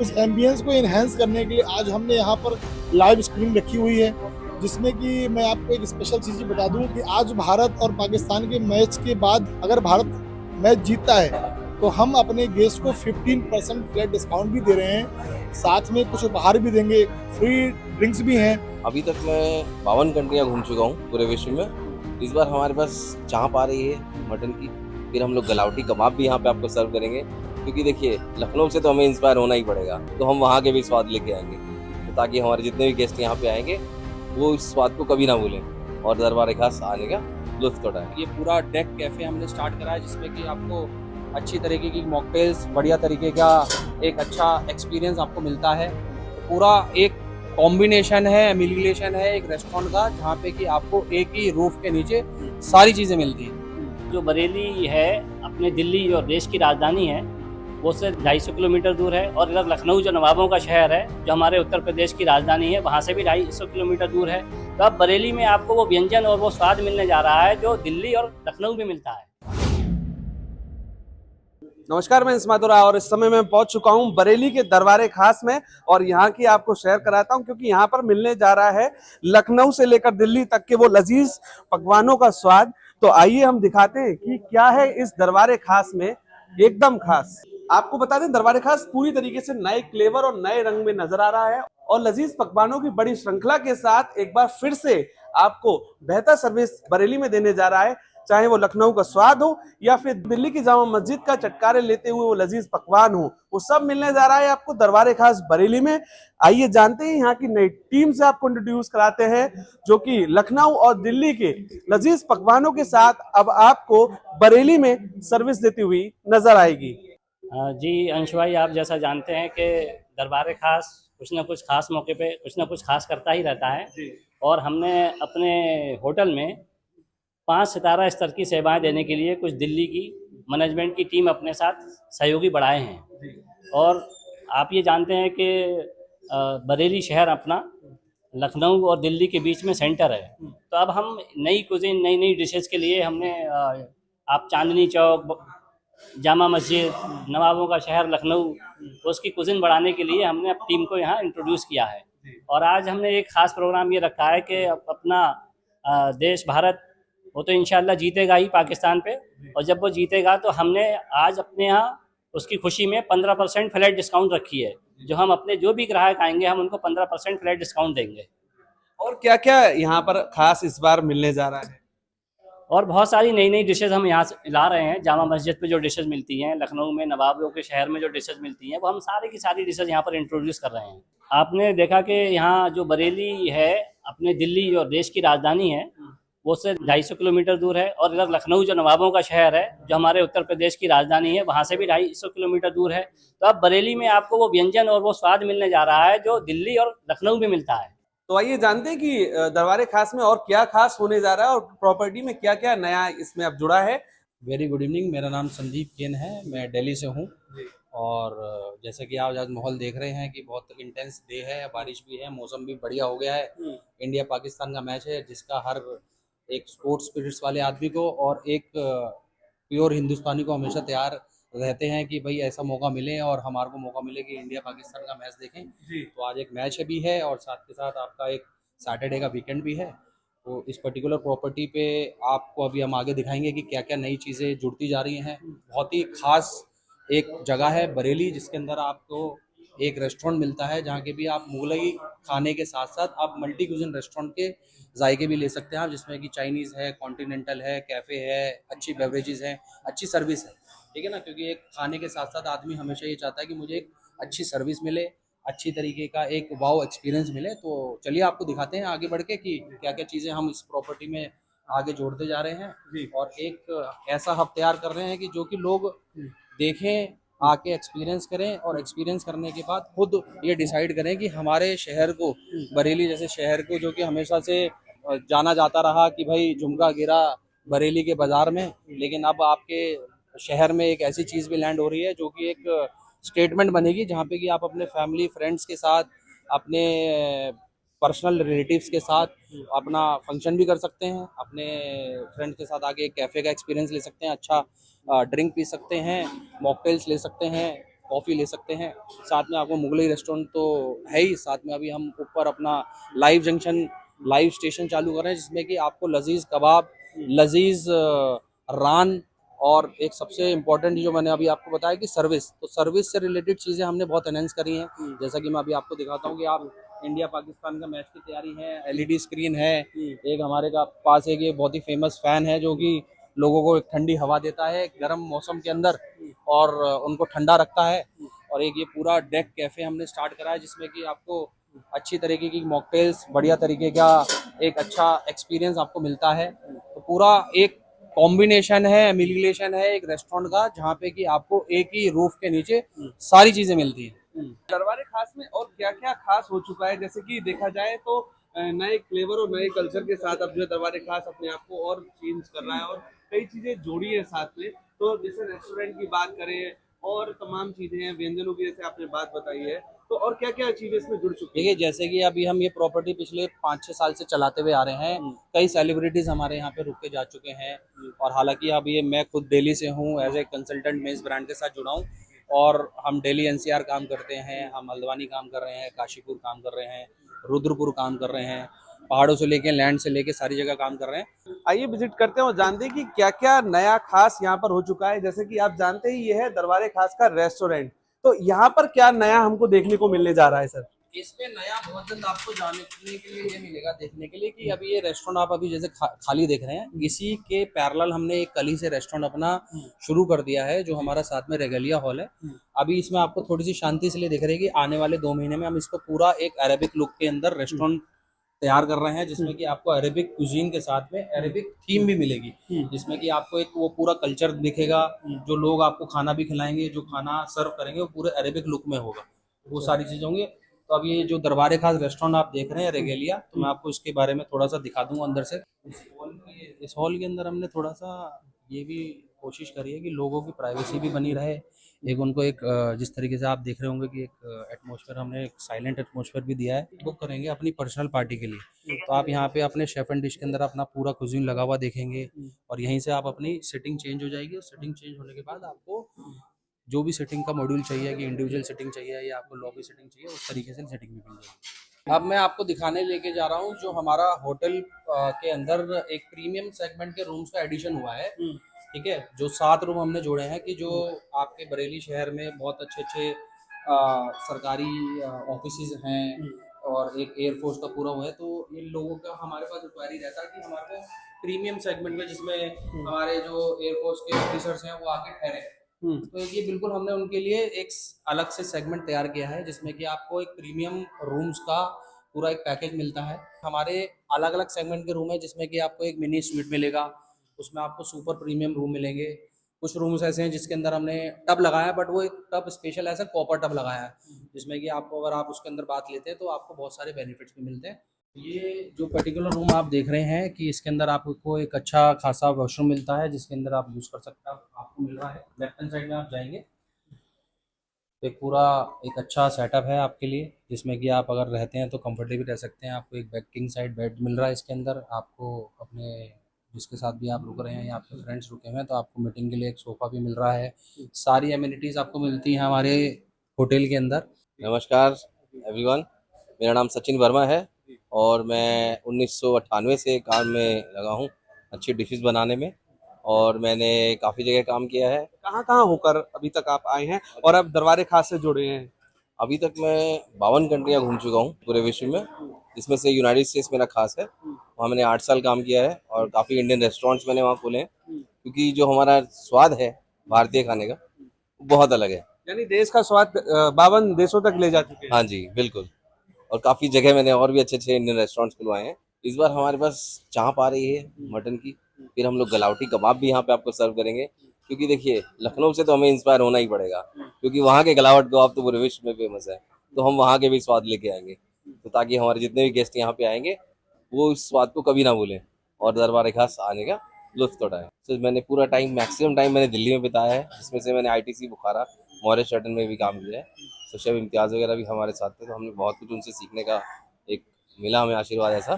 उस एम्बियंस को इन्हेंस करने के लिए आज हमने यहाँ पर लाइव स्क्रीन रखी हुई है, जिसमें कि मैं आपको एक स्पेशल चीज़ बता दूं कि आज भारत और पाकिस्तान के मैच के बाद अगर भारत मैच जीतता है तो हम अपने गेस्ट को 15% फ्लैट डिस्काउंट भी दे रहे हैं, साथ में कुछ उपहार भी देंगे, फ्री ड्रिंक्स भी हैं। अभी तक मैं 52 कंट्रियाँ घूम चुका हूँ पूरे विश्व में। इस बार हमारे पास चाँप आ रही है मटन की, फिर हम लोग गलावटी कबाब भी यहाँ पे आपको सर्व करेंगे, क्योंकि देखिए लखनऊ से तो हमें इंस्पायर होना ही पड़ेगा, तो हम वहाँ के भी स्वाद लेके आएंगे, तो ताकि हमारे जितने भी गेस्ट यहाँ पे आएंगे वो इस स्वाद को कभी ना भूलें और दरबार खास आने का लुत्फ उठाएं। ये पूरा डेक कैफ़े हमने स्टार्ट करा है, जिसमें कि आपको अच्छी तरीके की मॉकटेल्स, बढ़िया तरीके का एक अच्छा एक्सपीरियंस आपको मिलता है। पूरा एक कॉम्बिनेशन है, एमिलिएशन है एक रेस्टोरेंट का, जहाँ पे कि आपको एक ही रूफ के नीचे सारी चीज़ें मिलती हैं। जो बरेली है अपने दिल्ली और देश की राजधानी है, वो से 250 किलोमीटर दूर है, और इधर लखनऊ जो नवाबों का शहर है, जो हमारे उत्तर प्रदेश की राजधानी है, वहाँ से भी 250 किलोमीटर दूर है। तो अब बरेली में आपको वो व्यंजन और वो स्वाद मिलने जा रहा है जो दिल्ली और लखनऊ में मिलता है। नमस्कार, मैं इस्मादुरा और इस समय मैं पहुंच चुका हूं बरेली के दरबार खास में, और यहां की आपको शेयर कराता हूं क्योंकि यहां पर मिलने जा रहा है लखनऊ से लेकर दिल्ली तक के वो लजीज पकवानों का स्वाद। तो आइए हम दिखाते हैं कि क्या है इस दरबार खास में एकदम खास। आपको बता दें, दरबार खास पूरी तरीके से नए फ्लेवर और नए रंग में नजर आ रहा है, और लजीज पकवानों की बड़ी श्रृंखला के साथ एक बार फिर से आपको बेहतर सर्विस बरेली में देने जा रहा है। चाहे वो लखनऊ का स्वाद हो या फिर दिल्ली की जामा मस्जिद का चटकारे लेते हुए वो लजीज पकवान हो, वो सब मिलने जा रहा है आपको दरबार खास बरेली में। आइए जानते हैं यहाँ की नई टीम से आपको इंट्रोड्यूस कराते हैं, जो कि लखनऊ और दिल्ली के लजीज पकवानों के साथ अब आपको बरेली में सर्विस देती हुई नजर आएगी। जी अंश भाई, आप जैसा जानते हैं कि दरबार खास कुछ ना कुछ खास मौके पे कुछ ना कुछ खास करता ही रहता है, और हमने अपने होटल में 5 सितारा स्तर की सेवाएं देने के लिए कुछ दिल्ली की मैनेजमेंट की टीम अपने साथ सहयोगी बढ़ाए हैं। और आप ये जानते हैं कि बरेली शहर अपना लखनऊ और दिल्ली के बीच में सेंटर है, तो अब हम नई कुजिन, नई नई डिशेस के लिए हमने आप चांदनी चौक, जामा मस्जिद, नवाबों का शहर लखनऊ, उसकी कुजिन बढ़ाने के लिए हमने अब टीम को यहाँ इंट्रोड्यूस किया है। और आज हमने एक ख़ास प्रोग्राम ये रखा है कि अपना देश भारत वो तो इंशाल्लाह जीतेगा ही पाकिस्तान पे, और जब वो जीतेगा तो हमने आज अपने यहाँ उसकी खुशी में 15% फ्लैट डिस्काउंट रखी है। जो हम अपने जो भी ग्राहक आएंगे हम उनको 15% फ्लैट डिस्काउंट देंगे। और क्या क्या यहाँ पर खास इस बार मिलने जा रहा है? और बहुत सारी नई नई डिशेज़ हम यहाँ से ला रहे हैं। जामा मस्जिद पे जो डिशेज़ मिलती हैं, लखनऊ में नवाबों के शहर में जो डिशेज़ मिलती हैं, वो हम सारी की सारी डिशेज़ यहाँ पर इंट्रोड्यूस कर रहे हैं। आपने देखा कि यहाँ जो बरेली है अपने दिल्ली और देश की राजधानी है, वो से 250 किलोमीटर दूर है, और इधर लखनऊ जो नवाबों का शहर है, जो हमारे उत्तर प्रदेश की राजधानी है, वहाँ से भी 250 किलोमीटर दूर है। तो अब बरेली में आपको वो व्यंजन और वो स्वाद मिलने जा रहा है जो दिल्ली और लखनऊ में मिलता है। तो आइए जानते हैं कि दरबार खास में और क्या खास होने जा रहा है, और प्रॉपर्टी में क्या क्या नया इसमें अब जुड़ा है। वेरी गुड इवनिंग, मेरा नाम संदीप केन है, मैं दिल्ली से हूँ। और जैसे कि आप आज माहौल देख रहे हैं कि बहुत इंटेंस डे है, बारिश भी है, मौसम भी बढ़िया हो गया है। इंडिया पाकिस्तान का मैच है, जिसका हर एक स्पोर्ट्स स्पिरिट्स वाले आदमी को और एक प्योर हिंदुस्तानी को हमेशा तैयार रहते हैं कि भाई ऐसा मौका मिले और हमारे को मौका मिले कि इंडिया पाकिस्तान का मैच देखें। तो आज एक मैच भी है, और साथ के साथ आपका एक सैटरडे का वीकेंड भी है। तो इस पर्टिकुलर प्रॉपर्टी पे आपको अभी हम आगे दिखाएंगे कि क्या क्या नई चीज़ें जुड़ती जा रही हैं। बहुत ही खास एक जगह है बरेली, जिसके अंदर आपको एक रेस्टोरेंट मिलता है, जहाँ के भी आप मुगलई खाने के साथ साथ आप मल्टी क्यूजिन रेस्टोरेंट के जायके भी ले सकते हैं आप, जिसमें कि चाइनीज़ है, कॉन्टिनेंटल है, कैफ़े है, अच्छी बेवरेजेस हैं, अच्छी सर्विस है। ठीक है ना, क्योंकि एक खाने के साथ साथ आदमी हमेशा ये चाहता है कि मुझे एक अच्छी सर्विस मिले, अच्छी तरीके का एक वाव एक्सपीरियंस मिले। तो चलिए आपको दिखाते हैं आगे बढ़ के कि क्या क्या चीज़ें हम इस प्रॉपर्टी में आगे जोड़ते जा रहे हैं, और एक ऐसा हब तैयार कर रहे हैं कि जो कि लोग देखें, आके एक्सपीरियंस करें, और एक्सपीरियंस करने के बाद खुद ये डिसाइड करें कि हमारे शहर को, बरेली जैसे शहर को, जो कि हमेशा से जाना जाता रहा कि भाई झुमका गिरा बरेली के बाज़ार में, लेकिन अब आपके शहर में एक ऐसी चीज़ भी लैंड हो रही है जो कि एक स्टेटमेंट बनेगी, जहाँ पे कि आप अपने फैमिली फ्रेंड्स के साथ, अपने पर्सनल रिलेटिव्स के साथ अपना फंक्शन भी कर सकते हैं, अपने फ्रेंड्स के साथ आके एक कैफ़े का एक्सपीरियंस ले सकते हैं, अच्छा ड्रिंक पी सकते हैं, मॉकटेल्स ले सकते हैं, कॉफ़ी ले सकते हैं। साथ में आपको मुगलई रेस्टोरेंट तो है ही, साथ में अभी हम ऊपर अपना लाइव स्टेशन चालू कर रहे हैं, जिसमें कि आपको लजीज कबाब, लजीज रान, और एक सबसे इम्पोर्टेंट जो मैंने अभी आपको बताया कि सर्विस, तो सर्विस से रिलेटेड चीज़ें हमने बहुत एनहेंस करी हैं। जैसा कि मैं अभी आपको दिखाता हूँ कि आप इंडिया पाकिस्तान का मैच की तैयारी है, एलईडी स्क्रीन है, एक हमारे का पास एक ये बहुत ही फेमस फैन है जो कि लोगों को एक ठंडी हवा देता है गर्म मौसम के अंदर और उनको ठंडा रखता है। और एक ये पूरा डेक कैफ़े हमने स्टार्ट करा है, जिसमें कि आपको अच्छी तरीके की मॉकटेल्स, बढ़िया तरीके का एक अच्छा एक्सपीरियंस आपको मिलता है। तो पूरा एक कॉम्बिनेशन है, एमिलिएशन है एक रेस्टोरेंट का, जहाँ पे कि आपको एक ही रूफ के नीचे सारी चीज़ें मिलती हैं। दरबारे खास में और क्या क्या खास हो चुका है, जैसे कि देखा जाए तो नए फ्लेवर और नए कल्चर के साथ अब जो दरबारे खास अपने आप को और चेंज कर रहा है और कई चीजें जोड़ी है साथ में। तो जैसे रेस्टोरेंट की बात करें और तमाम चीजें हैं, व्यंजनों की जैसे आपने बात बताई है, तो और क्या क्या चीजें इसमें जुड़ चुकी है? देखिए, जैसे कि अभी हम ये प्रॉपर्टी पिछले 5-6 साल से चलाते हुए आ रहे हैं। कई सेलिब्रिटीज हमारे यहाँ पे रुक के जा चुके हैं, और हालांकि अभी ये मैं खुद दिल्ली से हूँ, एज ए कंसल्टेंट मैं इस ब्रांड के साथ जुड़ा हूँ। और हम दिल्ली एनसीआर काम करते हैं, हम हल्द्वानी काम कर रहे हैं, काशीपुर काम कर रहे हैं, रुद्रपुर काम कर रहे हैं, पहाड़ों से लेके लैंड से लेके सारी जगह काम कर रहे हैं। आइए विजिट करते हैं और जानते हैं कि क्या क्या नया खास यहाँ पर हो चुका है। जैसे कि आप जानते ही ये है दरबारे खास का रेस्टोरेंट, तो यहाँ पर क्या नया हमको देखने को मिलने जा रहा है सर? इसमें नया बहुत जल्द आपको जानने के लिए ये मिलेगा, देखने के लिए कि अभी ये रेस्टोरेंट आप अभी जैसे खाली देख रहे हैं, इसी के पैरेलल हमने एक कली से रेस्टोरेंट अपना शुरू कर दिया है, जो हमारा साथ में रेगलिया हॉल है। अभी इसमें आपको थोड़ी सी शांति इसलिए दिख रही है कि आने वाले 2 महीने में हम इसको पूरा एक अरेबिक लुक के अंदर रेस्टोरेंट तैयार कर रहे हैं, जिसमें कि आपको अरेबिक कुजीन के साथ में अरेबिक थीम भी मिलेगी, जिसमें कि आपको एक वो पूरा कल्चर दिखेगा। जो लोग आपको खाना भी खिलाएंगे, जो खाना सर्व करेंगे, वो पूरे अरेबिक लुक में होगा, वो सारी चीजें होंगी। तो अब ये जो दरबारे खास रेस्टोरेंट आप देख रहे हैं रेगेलिया, तो मैं आपको इसके बारे में थोड़ा सा दिखा दूंगा अंदर से। इस हॉल के अंदर हमने थोड़ा सा ये भी कोशिश करी है कि लोगों की प्राइवेसी भी बनी रहे, एक उनको एक जिस तरीके से आप देख रहे होंगे कि एक एटमॉस्फेयर, हमने एक साइलेंट एटमॉस्फेयर भी दिया है। बुक करेंगे अपनी पर्सनल पार्टी के लिए, तो आप यहाँ पे अपने शेफ एंड डिश के अंदर अपना पूरा कुजीन लगा हुआ देखेंगे, और यहीं से आप अपनी सेटिंग चेंज हो जाएगी। और सेटिंग चेंज होने के बाद आपको जो भी सेटिंग का मॉड्यूल चाहिए, कि इंडिविजुअल सेटिंग चाहिए या आपको लॉबी सेटिंग चाहिए, उस तरीके से सेटिंग भी मिल जाएगी। अब मैं आपको दिखाने लेके जा रहा हूँ जो हमारा होटल के अंदर एक प्रीमियम सेगमेंट के रूम्स का एडिशन हुआ है। ठीक है, जो 7 रूम हमने जोड़े हैं, कि जो आपके बरेली शहर में बहुत अच्छे अच्छे सरकारी ऑफिसेज हैं, और एक एयरफोर्स का पूरा हुआ है। तो इन लोगों का हमारे पास इंक्वायरी रहता है कि हमारे को प्रीमियम सेगमेंट में, जिसमें हमारे जो एयरफोर्स के ऑफिसर्स हैं वो आके ठहरे, तो ये बिल्कुल हमने उनके लिए एक अलग से सेगमेंट तैयार किया है, जिसमें कि आपको एक प्रीमियम रूम्स का पूरा एक पैकेज मिलता है। हमारे अलग अलग सेगमेंट के रूम है, जिसमें कि आपको एक मिनी स्वीट मिलेगा, उसमें आपको सुपर प्रीमियम रूम मिलेंगे। कुछ रूम्स ऐसे हैं जिसके अंदर हमने टब लगाया है, बट वो एक टब स्पेशल ऐसा कॉपर टब लगाया है, जिसमें कि आपको अगर आप उसके अंदर बात लेते हैं तो आपको बहुत सारे बेनिफिट्स भी मिलते हैं। ये जो पर्टिकुलर रूम आप देख रहे हैं, कि इसके अंदर आपको एक अच्छा खासा वॉशरूम मिलता है, जिसके अंदर आप यूज़ कर सकते हैं। आपको मिल रहा है लेफ्ट हैंड साइड में, आप जाएंगे तो एक पूरा एक अच्छा सेटअप है आपके लिए, जिसमें कि आप अगर रहते हैं तो कंफर्टेबल रह सकते हैं। आपको एक किंग साइड बेड मिल रहा है इसके अंदर, आपको अपने जिसके साथ भी आप रुक रहे हैं या आपके फ्रेंड्स रुके हुए हैं, तो आपको मीटिंग के लिए एक सोफ़ा भी मिल रहा है। सारी एमिनिटीज़ आपको मिलती हैं हमारे होटल के अंदर। नमस्कार एवरीवन, मेरा नाम सचिन वर्मा है और मैं 1998 से काम में लगा हूँ अच्छी डिशेस बनाने में, और मैंने काफ़ी जगह काम किया है। कहाँ कहाँ होकर अभी तक आप आए हैं और अब दरबारे खास से जुड़े हैं? अभी तक मैं 52 कंट्रियाँ घूम चुका हूँ पूरे विश्व में, जिसमें से यूनाइटेड स्टेट्स मेरा खास है। वहाँ मैंने 8 साल काम किया है और काफ़ी इंडियन रेस्टोरेंट्स मैंने वहाँ खोले हैं, क्योंकि जो हमारा स्वाद है भारतीय खाने का वो बहुत अलग है। यानी देश का स्वाद 52 देशों तक ले जा चुके हैं। हाँ जी बिल्कुल, और काफ़ी जगह मैंने और भी अच्छे अच्छे इंडियन रेस्टोरेंट्स खुलवाए हैं। इस बार हमारे पास चाँप आ रही है मटन की, फिर हम लोग गलावटी कबाब भी यहाँ पे आपको सर्व करेंगे, क्योंकि देखिए लखनऊ से तो हमें इंस्पायर होना ही पड़ेगा, क्योंकि वहाँ के गलावट कबाब तो पूरे विश्व में फेमस है। तो हम वहाँ के भी स्वाद लेके आएंगे, तो ताकि हमारे जितने भी गेस्ट यहाँ पे आएंगे वो इस स्वाद को कभी ना भूलें और दरबार खास आने का लुत्फ उठाएं। तो मैंने पूरा टाइम, मैक्सिमम टाइम मैंने दिल्ली में बिताया है, जिसमें से मैंने ITC बुखारा, मौर्य शटन में भी काम किया है। तो शेफ इम्तियाज़ वगैरह भी हमारे साथ थे, तो हमने बहुत कुछ उनसे सीखने का एक मिला हमें आशीर्वाद ऐसा।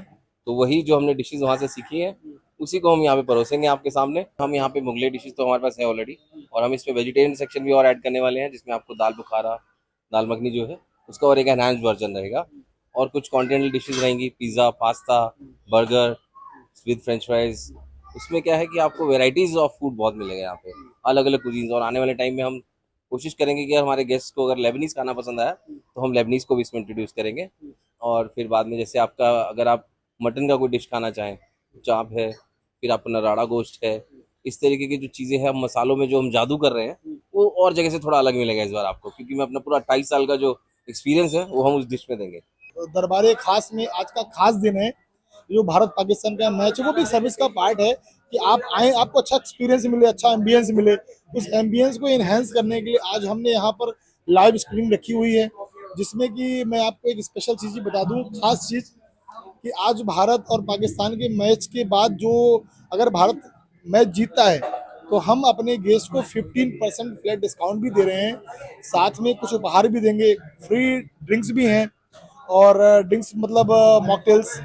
तो वही जो हमने डिशेज़ वहाँ से सीखी हैं उसी को हम यहाँ पे परोसेंगे आपके सामने। हम यहाँ पे मुगले डिशेस तो हमारे पास है ऑलरेडी, और हम इसमें वेजिटेरियन सेक्शन भी और ऐड करने वाले हैं, जिसमें आपको दाल बुखारा, दाल मखनी जो है उसका और एक एनहांस वर्जन रहेगा, और कुछ कॉन्टिनेंटल डिशेज रहेंगी, pizza, pasta, burger with French fries. उसमें क्या है कि आपको वेराइटीज ऑफ फूड बहुत मिलेगा यहाँ पे, अलग अलग कुजीन्स। और आने वाले टाइम में हम कोशिश करेंगे कि हमारे गेस्ट को अगर लेबनीज खाना पसंद आया तो हम लेबनीज को भी इसमें इंट्रोड्यूस करेंगे। और फिर बाद में जैसे आपका अगर आप मटन का कोई डिश खाना चाहें, चाप है, फिर अपना राड़ा गोश्त है, इस तरीके की जो चीज़ें हैं, मसालों में जो हम जादू कर रहे हैं वो और जगह से थोड़ा अलग मिलेगा इस बार आपको, क्योंकि मैं अपना पूरा 28 साल का जो एक्सपीरियंस है वो हम उस डिश में देंगे। दरबारे खास में आज का खास दिन है, जो भारत पाकिस्तान का मैच है वो भी सर्विस का पार्ट है कि आप आए, आपको अच्छा एक्सपीरियंस मिले, अच्छा एम्बियंस मिले। उस एम्बियंस को इनहेंस करने के लिए आज हमने यहाँ पर लाइव स्क्रीन रखी हुई है, जिसमें कि मैं आपको एक स्पेशल चीज़ बता दूं, खास चीज़ कि आज भारत और पाकिस्तान के मैच के बाद जो अगर भारत मैच जीतता है तो हम अपने गेस्ट को 15% फ्लैट डिस्काउंट भी दे रहे हैं, साथ में कुछ उपहार भी देंगे, फ्री ड्रिंक्स भी हैं। और ड्रिंक्स मतलब मॉकटेल्स,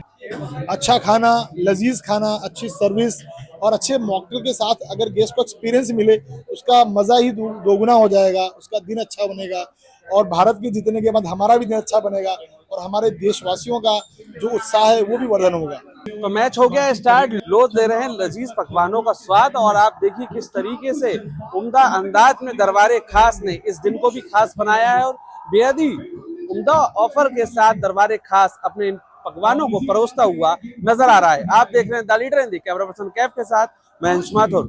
अच्छा खाना, लजीज खाना, अच्छी सर्विस और अच्छे मॉकटेल के साथ अगर गेस्ट को एक्सपीरियंस मिले, उसका मज़ा ही दोगुना हो जाएगा, उसका दिन अच्छा बनेगा, और भारत के जीतने के बाद हमारा भी दिन अच्छा बनेगा, और हमारे देशवासियों का जो उत्साह है वो भी वर्धन होगा। तो मैच हो गया स्टार्ट, लोग ले रहे हैं लजीज पकवानों का स्वाद, और आप देखिए किस तरीके से उम्दा अंदाज में दरबारे खास ने इस दिन को भी खास बनाया है, और बेहद ही उम्दा ऑफर के साथ दरबारे खास अपने इन पकवानों को परोसता हुआ नजर आ रहा है। आप देख रहे हैं the leader Hindi, camera person Kaif के साथ मैं अंश माथुर।